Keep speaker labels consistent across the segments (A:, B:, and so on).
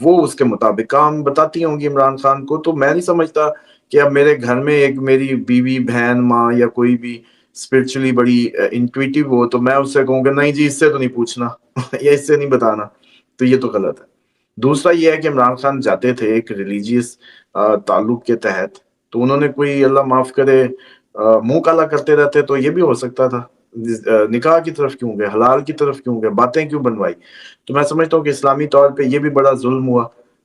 A: وہ اس کے مطابق کام بتاتی ہوں گی عمران خان کو. تو میں نہیں سمجھتا کہ اب میرے گھر میں ایک میری بیوی بہن ماں یا کوئی بھی اسپرچولی بڑی انٹویٹیو ہو تو میں اس سے کہوں گا نہیں جی اس سے تو نہیں پوچھنا یا اس سے نہیں بتانا. تو یہ تو غلط ہے. دوسرا یہ ہے کہ عمران خان جاتے تھے ایک ریلیجیس تعلق کے تحت, تو انہوں نے کوئی اللہ معاف کرے منہ کالا کرتے رہتے تو یہ بھی ہو سکتا تھا. نکاح کی طرف کیوں گئے, حلال کی طرف کیوں گئے, باتیں کیوں بنوائی. تو میں سمجھتا ہوں کہ اسلامی طور پہ یہ بھی بڑا ظلم ہوا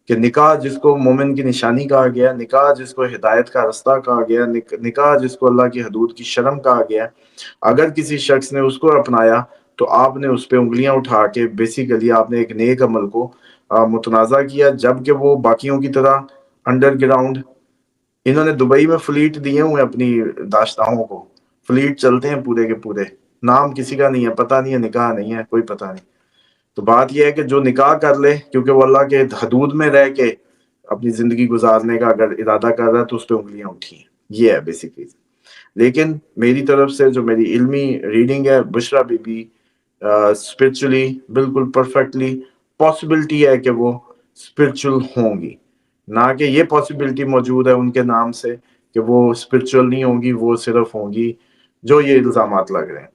A: کہ نکاح جس کو مومن کی نشانی کہا گیا, نکاح جس کو ہدایت کا رستہ کہا گیا, نکاح جس کو اللہ کی حدود کی شرم کہا گیا, اگر کسی شخص نے اس کو اپنایا تو آپ نے اس پہ انگلیاں اٹھا کے بیسیکلی آپ نے ایک نیک عمل کو متنازع کیا, جبکہ وہ باقیوں کی طرح انڈر گراؤنڈ. انہوں نے دبئی میں فلیٹ دیے ہوئے اپنی داشتاؤں کو, فلیٹ چلتے ہیں پورے کے پورے, نام کسی کا نہیں ہے, پتہ نہیں ہے, نکاح نہیں ہے, کوئی پتہ نہیں. تو بات یہ ہے کہ جو نکاح کر لے کیونکہ وہ اللہ کے حدود میں رہ کے اپنی زندگی گزارنے کا اگر ارادہ کر رہا ہے تو اس پہ انگلیاں اٹھی ہیں. یہ ہے بیسکلی. لیکن میری طرف سے جو میری علمی ریڈنگ ہے, بشرا بی بی اسپرچولی بالکل پرفیکٹلی پاسبلٹی ہے کہ وہ اسپرچل ہوں گی, نہ کہ یہ پاسبلٹی موجود ہے ان کے نام سے کہ وہ اسپرچل نہیں ہوں گی, وہ صرف ہوں گی جو یہ الزامات لگ رہے ہیں.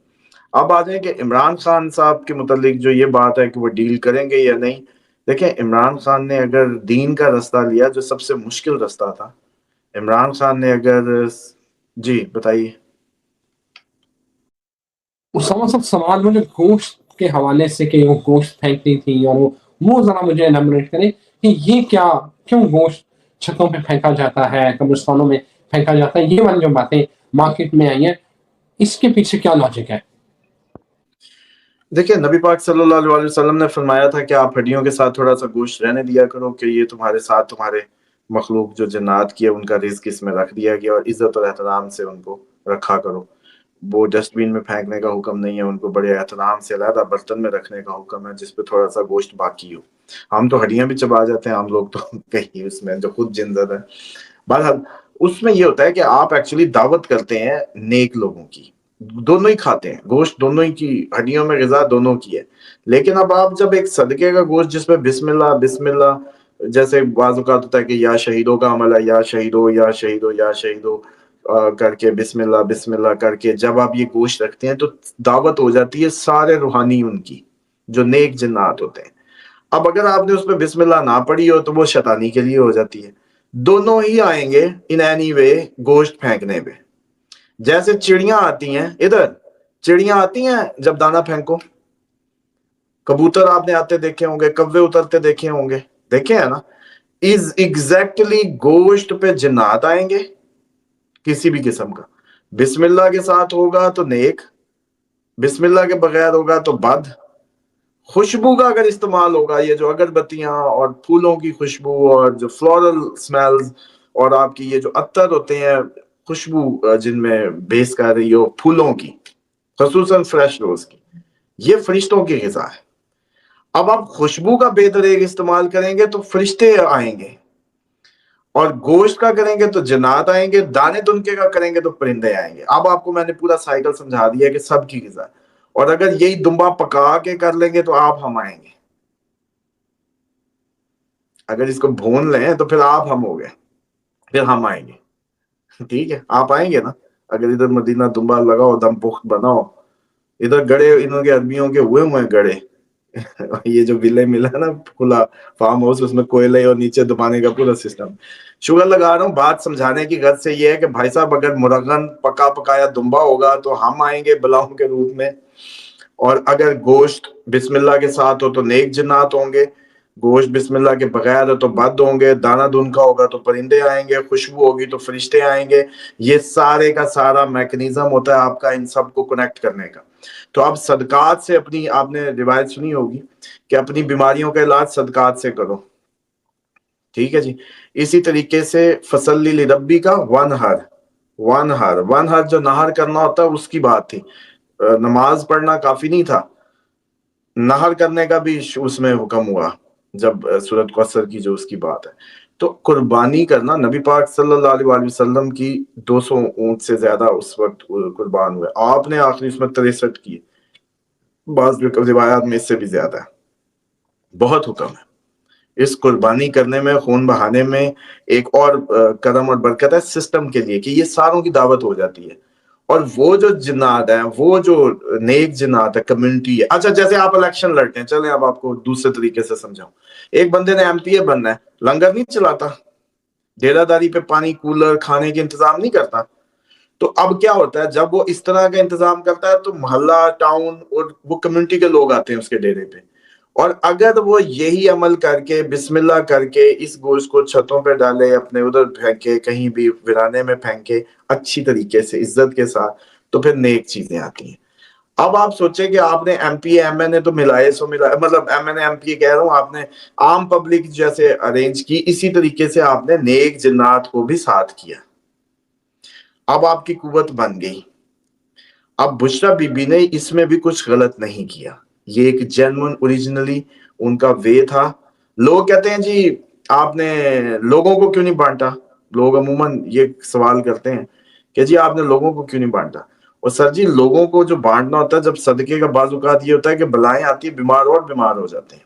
A: اب آ جائیں کہ عمران خان صاحب کے متعلق جو یہ بات ہے کہ وہ ڈیل کریں گے یا نہیں. دیکھیں عمران خان نے اگر دین کا رستہ لیا جو سب سے مشکل رستہ تھا, عمران خان نے اگر جی بتائیے.
B: اسامہ صاحب سوال مجھے گوشت کے حوالے سے کہ وہ گوشت پھینکتی تھی اور وہ ذرا مجھے ایلیبریٹ کریں کہ یہ کیوں گوشت چھتوں پہ پھینکا جاتا ہے, قبرستانوں میں پھینکا جاتا ہے, یہ والی جو باتیں مارکیٹ میں آئی ہیں اس کے پیچھے کیا لاجک ہے؟
A: دیکھیں نبی پاک صلی اللہ علیہ وسلم نے فرمایا تھا کہ آپ ہڈیوں کے ساتھ تھوڑا سا گوشت رہنے دیا کرو کہ یہ تمہارے ساتھ تمہارے مخلوق جو جنات کی ہے ان کا رزق اس میں رکھ دیا گیا, اور عزت اور احترام سے ان کو رکھا کرو. وہ ڈسٹ بین میں پھینکنے کا حکم نہیں ہے, ان کو بڑے احترام سے علیحدہ برتن میں رکھنے کا حکم ہے جس پہ تھوڑا سا گوشت باقی ہو. ہم تو ہڈیاں بھی چبا جاتے ہیں, ہم لوگ تو کہیں اس میں جو خود جن زدہ ہے. بہرحال اس میں یہ ہوتا ہے کہ آپ ایکچولی دعوت کرتے ہیں نیک لوگوں کی, دونوں ہی کھاتے ہیں گوشت, دونوں ہی کی ہڈیوں میں غذا دونوں کی ہے. لیکن اب آپ جب ایک صدقے کا گوشت جس میں بسم اللہ بسم اللہ, جیسے بعض اوقات ہوتا ہے کہ یا شہیدوں کا عمل ہے, یا شہیدو یا شہیدو یا شہیدو کر کے بسم اللہ کر کے جب آپ یہ گوشت رکھتے ہیں تو دعوت ہو جاتی ہے سارے روحانی ان کی جو نیک جنات ہوتے ہیں. اب اگر آپ نے اس پہ بسم اللہ نہ پڑھی ہو تو وہ شیطانی کے لیے ہو جاتی ہے. دونوں ہی آئیں گے ان اینی وے گوشت پھینکنے پہ. جیسے چڑیاں آتی ہیں, ادھر چڑیاں آتی ہیں جب دانا پھینکو, کبوتر آپ نے آتے دیکھے ہوں گے, کوے اترتے دیکھے ہوں گے, دیکھے ہیں نا. از ایگزیکٹلی گوشت پہ جنات آئیں گے کسی بھی قسم کا, بسم اللہ کے ساتھ ہوگا تو نیک, بسم اللہ کے بغیر ہوگا تو بد. خوشبو کا اگر استعمال ہوگا, یہ جو اگربتیاں اور پھولوں کی خوشبو اور جو فلورل سمیلز اور آپ کی یہ جو عطر ہوتے ہیں خوشبو جن میں بیس کر رہی ہو پھولوں کی, خصوصاً فریش روز کی, یہ فرشتوں کی غذا ہے. اب آپ خوشبو کا بے دریغ استعمال کریں گے تو فرشتے آئیں گے, اور گوشت کا کریں گے تو جنات آئیں گے, دانے دنکے کا کریں گے تو پرندے آئیں گے. اب آپ کو میں نے پورا سائیکل سمجھا دیا کہ سب کی غذا ہے. اور اگر یہی دمبا پکا کے کر لیں گے تو آپ ہم آئیں گے, اگر اس کو بھون لیں تو پھر آپ ہم ہو گئے, پھر ہم آئیں گے. ٹھیک ہے, آپ آئیں گے نا. اگر ادھر مدینہ دمبا لگاؤ, دم پخت بناؤ, ادھر گڑے انہوں کے عربیوں کے ہوئے گڑے, یہ جو ویلے ملا ہے نا کھلا فارم ہاؤس, اس میں کوئلے اور نیچے دبانے کا پورا سسٹم. شوگر لگا رہا ہوں, بات سمجھانے کی غرض سے یہ ہے کہ بھائی صاحب اگر مرغن پکا پکایا دمبا ہوگا تو ہم آئیں گے بلاؤں کے روپ میں, اور اگر گوشت بسم اللہ کے ساتھ ہو تو نیک جنات ہوں گے, گوشت بسم اللہ کے بغیر ہو تو بد ہوں گے, دانا دن کا ہوگا تو پرندے آئیں گے, خوشبو ہوگی تو فرشتے آئیں گے. یہ سارے کا سارا میکنزم ہوتا ہے آپ کا ان سب کو کنیکٹ کرنے کا. تو آپ صدقات سے اپنی, آپ نے روایت سنی ہوگی کہ اپنی بیماریوں کا علاج صدقات سے کرو, ٹھیک ہے جی. اسی طریقے سے فصلی لربی کا ون ہر جو نہر کرنا ہوتا ہے اس کی بات تھی. نماز پڑھنا کافی نہیں تھا, نہر کرنے کا بھی اس میں حکم ہوا جب سورۃ کوثر کی جو اس کی بات ہے. تو قربانی کرنا, نبی پاک صلی اللہ علیہ وسلم کی 200 اونٹ سے زیادہ اس وقت قربان ہوئے, آپ نے آخری اس میں 63 کی, بعض روایات میں اس سے بھی زیادہ ہے. بہت حکم ہے. اس قربانی کرنے میں، خون بہانے میں ایک اور کرم اور برکت ہے سسٹم کے لیے کہ یہ ساروں کی دعوت ہو جاتی ہے. اور وہ جو جنات ہیں، وہ جو نیک جنات ہے، کمیونٹی ہے. اچھا جیسے آپ الیکشن لڑتے ہیں، چلیں اب آپ کو دوسرے طریقے سے سمجھاؤں. ایک بندے نے MP بننا ہے، لنگر نہیں چلاتا، ڈیرہ داری پہ پانی، کولر، کھانے کے انتظام نہیں کرتا. تو اب کیا ہوتا ہے جب وہ اس طرح کا انتظام کرتا ہے تو محلہ، ٹاؤن اور وہ کمیونٹی کے لوگ آتے ہیں اس کے ڈیرے پہ. اور اگر وہ یہی عمل کر کے، بسم اللہ کر کے، اس گوشت کو چھتوں پہ ڈالے، اپنے ادھر پھینکے، کہیں بھی ویرانے میں پھینکے اچھی طریقے سے عزت کے ساتھ، تو پھر نیک چیزیں آتی ہیں. اب آپ سوچیں کہ آپ نے MP تو ملائے سو ملائے، مطلب MP کہہ رہا ہوں، آپ نے عام پبلک جیسے ارینج کی، اسی طریقے سے آپ نے نیک جنات کو بھی ساتھ کیا. اب آپ کی قوت بن گئی. اب بشرا بی بی نے اس میں بھی کچھ غلط نہیں کیا. یہ ایک جینون اوریجنلی ان کا وے تھا. لوگ کہتے ہیں جی آپ نے لوگوں کو کیوں نہیں بانٹا. لوگ عموماً یہ سوال کرتے ہیں کہ جی آپ نے لوگوں کو کیوں نہیں بانٹا. اور سر جی لوگوں کو جو بانٹنا ہوتا ہے، جب صدقے کا بعض اوقات یہ ہوتا ہے کہ بلائیں آتی ہیں، بیمار اور بیمار ہو جاتے ہیں.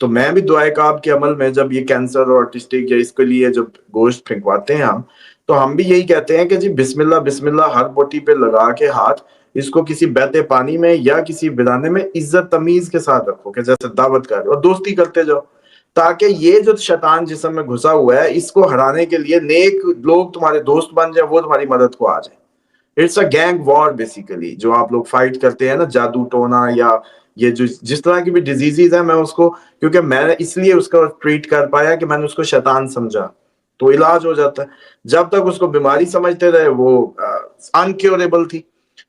A: تو میں بھی دعائے کعب کے عمل میں جب یہ کینسر اور آرٹسٹک یا اس کے لیے جب گوشت پھینکواتے ہیں ہم، تو ہم بھی یہی کہتے ہیں کہ جی بسم اللہ بسم اللہ ہر بوٹی پہ لگا کے ہاتھ، اس کو کسی بہتے پانی میں یا کسی بلانے میں عزت تمیز کے ساتھ رکھو کہ جیسے دعوت کر اور دوستی کرتے جاؤ، تاکہ یہ جو شیطان جسم میں گھسا ہوا ہے اس کو ہرانے کے لیے نیک لوگ تمہارے دوست بن جائیں، وہ تمہاری مدد کو آ جائیں. It's a gang war basically, جو آپ لوگ فائٹ کرتے ہیں نا، جادو ٹونا یا یہ جو جس طرح کی بھی ڈیزیزز ہیں، میں اس کو کیونکہ میں اس لیے اس کو ٹریٹ کر پایا کہ میں نے اس کو شیطان سمجھا تو علاج ہو جاتا ہے. جب تک اس کو بیماری سمجھتے رہے وہ انکیوریبل تھی.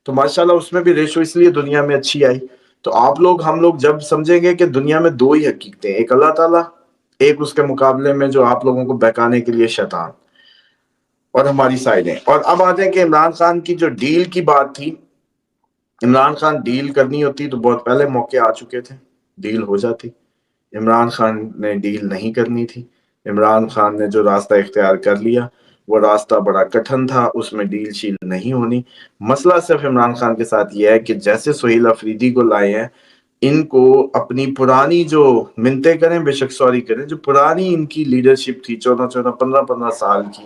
A: تو ماشاءاللہ اس میں بھی ریشو اس لیے دنیا میں اچھی آئی. تو آپ لوگ ہم لوگ جب سمجھیں گے کہ دنیا میں دو ہی حقیقتیں، ایک اللہ تعالیٰ، ایک اس کے مقابلے میں جو آپ لوگوں کو بہکانے کے لیے شیطان، اور ہماری سائڈیں. اور اب آ جائیں کہ عمران خان کی جو ڈیل کی بات تھی، عمران خان ڈیل کرنی ہوتی تو بہت پہلے موقع آ چکے تھے، ڈیل ہو جاتی. عمران خان نے ڈیل نہیں کرنی تھی. عمران خان نے جو راستہ اختیار کر لیا وہ راستہ بڑا کٹھن تھا، اس میں ڈیل شیل نہیں ہونی. مسئلہ صرف عمران خان کے ساتھ یہ ہے کہ جیسے سہیل افریدی کو لائے ہیں، ان کو اپنی پرانی جو منتیں کریں، بے شک سوری کریں، جو پرانی ان کی لیڈرشپ تھی 14 15 سال کی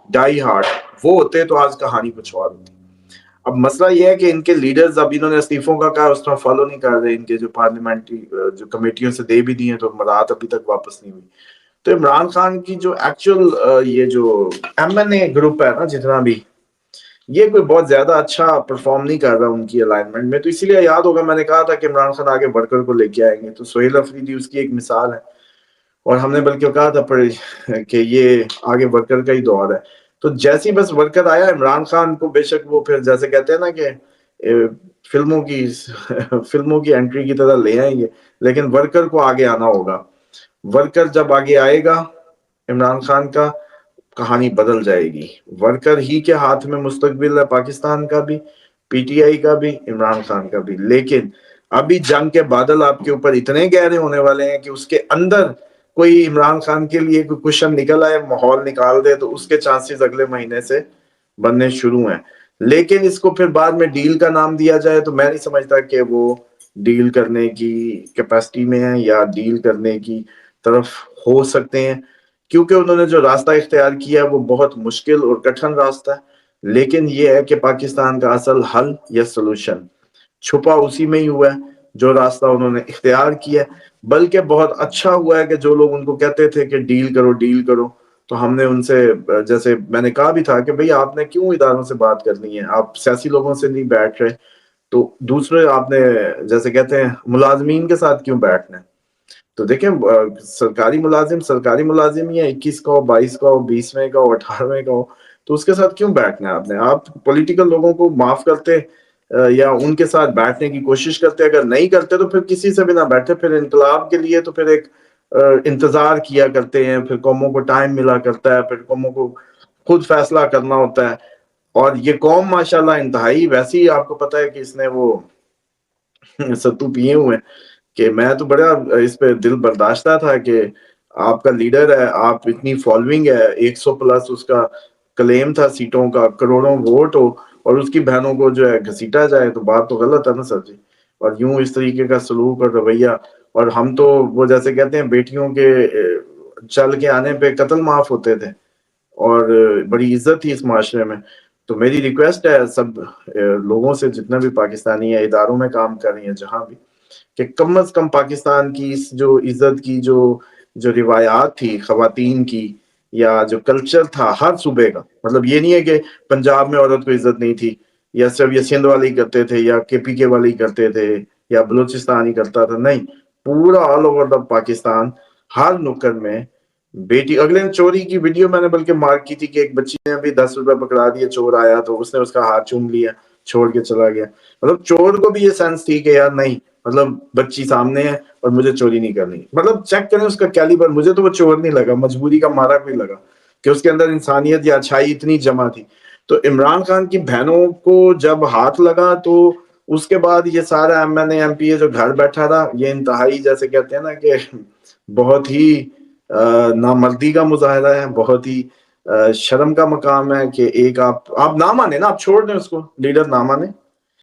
A: ڈائی ہارٹ، وہ ہوتے تو آج کہانی کچھ اور ہوتی. اب مسئلہ یہ ہے کہ ان کے لیڈرز اب انہوں نے استعفوں کا کہا، اس طرح فالو نہیں کر رہے. ان کے جو پارلیمنٹری جو کمیٹیوں سے دے بھی دی ہیں تو مراعات ابھی تک واپس نہیں ہوئی. تو عمران خان کی جو ایکچوئل یہ جو MNA گروپ ہے نا، جتنا بھی، یہ کوئی بہت زیادہ اچھا پرفارم نہیں کر رہا ان کی الائنمنٹ میں. تو اسی لیے یاد ہوگا میں نے کہا تھا کہ عمران خان آگے ورکر کو لے کے آئیں گے، تو سہیل افریدی اس کی ایک مثال ہے. اور ہم نے بلکہ کہا تھا کہ یہ آگے ورکر کا ہی دور ہے. تو جیسی بس ورکر آیا عمران خان کو، بے شک وہ پھر جیسے کہتے ہیں نا کہ فلموں کی انٹری کی طرح لے آئیں گے، لیکن ورکر کو آگے آنا ہوگا. ورکر جب آگے آئے گا عمران خان کا، کہانی بدل جائے گی. ورکر ہی کے ہاتھ میں مستقبل ہے پاکستان کا بھی، PTI کا بھی، عمران خان کا بھی. لیکن ابھی جنگ کے بادل آپ کے اوپر اتنے گہرے ہونے والے ہیں کہ اس کے اندر کوئی عمران خان کے لیے کوئی کوشن نکل آئے، ماحول نکال دے، تو اس کے چانسز اگلے مہینے سے بننے شروع ہیں. لیکن اس کو پھر بعد میں ڈیل کا نام دیا جائے تو میں نہیں سمجھتا کہ وہ ڈیل کرنے کی کیپیسٹی میں ہے یا ڈیل کرنے کی طرف ہو سکتے ہیں، کیونکہ انہوں نے جو راستہ اختیار کیا ہے وہ بہت مشکل اور کٹھن راستہ ہے. لیکن یہ ہے کہ پاکستان کا اصل حل یا سلوشن چھپا اسی میں ہی ہوا ہے جو راستہ انہوں نے اختیار کیا ہے. بلکہ بہت اچھا ہوا ہے کہ جو لوگ ان کو کہتے تھے کہ ڈیل کرو ڈیل کرو، تو ہم نے ان سے، جیسے میں نے کہا بھی تھا کہ بھئی آپ نے کیوں اداروں سے بات کرنی ہے، آپ سیاسی لوگوں سے نہیں بیٹھ رہے، تو دوسرے آپ نے جیسے کہتے ہیں ملازمین کے ساتھ کیوں بیٹھنا ہے. تو دیکھیں سرکاری ملازم ہی ہے، 21 کا ہو، 22 کا ہو، 20ویں کا ہو، 18ویں کا ہو، تو اس کے ساتھ کیوں بیٹھنا ہے آپ نے. آپ پولیٹیکل لوگوں کو معاف کرتے یا ان کے ساتھ بیٹھنے کی کوشش کرتے. اگر نہیں کرتے تو پھر کسی سے بھی نہ بیٹھے. پھر انقلاب کے لیے تو پھر ایک انتظار کیا کرتے ہیں، پھر قوموں کو ٹائم ملا کرتا ہے، پھر قوموں کو خود فیصلہ کرنا ہوتا ہے. اور یہ قوم ماشاءاللہ انتہائی ویسی، آپ کو پتہ ہے کہ اس نے وہ ستو پیے ہوئے کہ میں تو بڑا اس پہ دل برداشتہ تھا کہ آپ کا لیڈر ہے، آپ اتنی فالوئنگ ہے، 100+ اس کا کلیم تھا سیٹوں کا، کروڑوں ووٹ ہو، اور اس کی بہنوں کو جو ہے گھسیٹا جائے، تو بات تو غلط ہے نا سر جی. اور یوں اس طریقے کا سلوک اور رویہ. اور ہم تو وہ جیسے کہتے ہیں بیٹیوں کے چل کے آنے پہ قتل معاف ہوتے تھے اور بڑی عزت تھی اس معاشرے میں. تو میری ریکویسٹ ہے سب لوگوں سے جتنے بھی پاکستانی ہیں اداروں میں کام کر رہی ہیں جہاں بھی, کہ کم از کم پاکستان کی اس جو عزت کی جو روایات تھی خواتین کی یا جو کلچر تھا ہر صوبے کا, مطلب یہ نہیں ہے کہ پنجاب میں عورت کو عزت نہیں تھی یا صرف یہ سندھ والے ہی کرتے تھے یا کے پی کے والے ہی کرتے تھے یا بلوچستان ہی کرتا تھا, نہیں, پورا آل اوور دا پاکستان ہر نکڑ میں بیٹی. اگلے دن چوری کی ویڈیو میں نے بلکہ مارک کی تھی کہ ایک بچی نے بھی 10 روپے پکڑا دیے, چور آیا تو اس نے اس کا ہاتھ چوم لیا, چھوڑ کے چلا گیا. مطلب چور کو بھی یہ سینس تھی کہ یار نہیں, مطلب بچی سامنے ہے اور مجھے چوری نہیں کرنی. مطلب چیک کریں اس کا کیلیبر. مجھے تو وہ چور نہیں لگا, مجبوری کا مارا کوئی لگا کہ اس کے اندر انسانیت یا اچھائی اتنی جمع تھی. تو عمران خان کی بہنوں کو جب ہاتھ لگا تو اس کے بعد یہ سارا M N A M P A جو گھر بیٹھا تھا, یہ انتہائی جیسے کہتے ہیں نا کہ بہت ہی نامردی کا مظاہرہ ہے, بہت ہی شرم کا مقام ہے کہ ایک آپ نہ مانے نا, آپ چھوڑ دیں اس کو, لیڈر نہ مانے,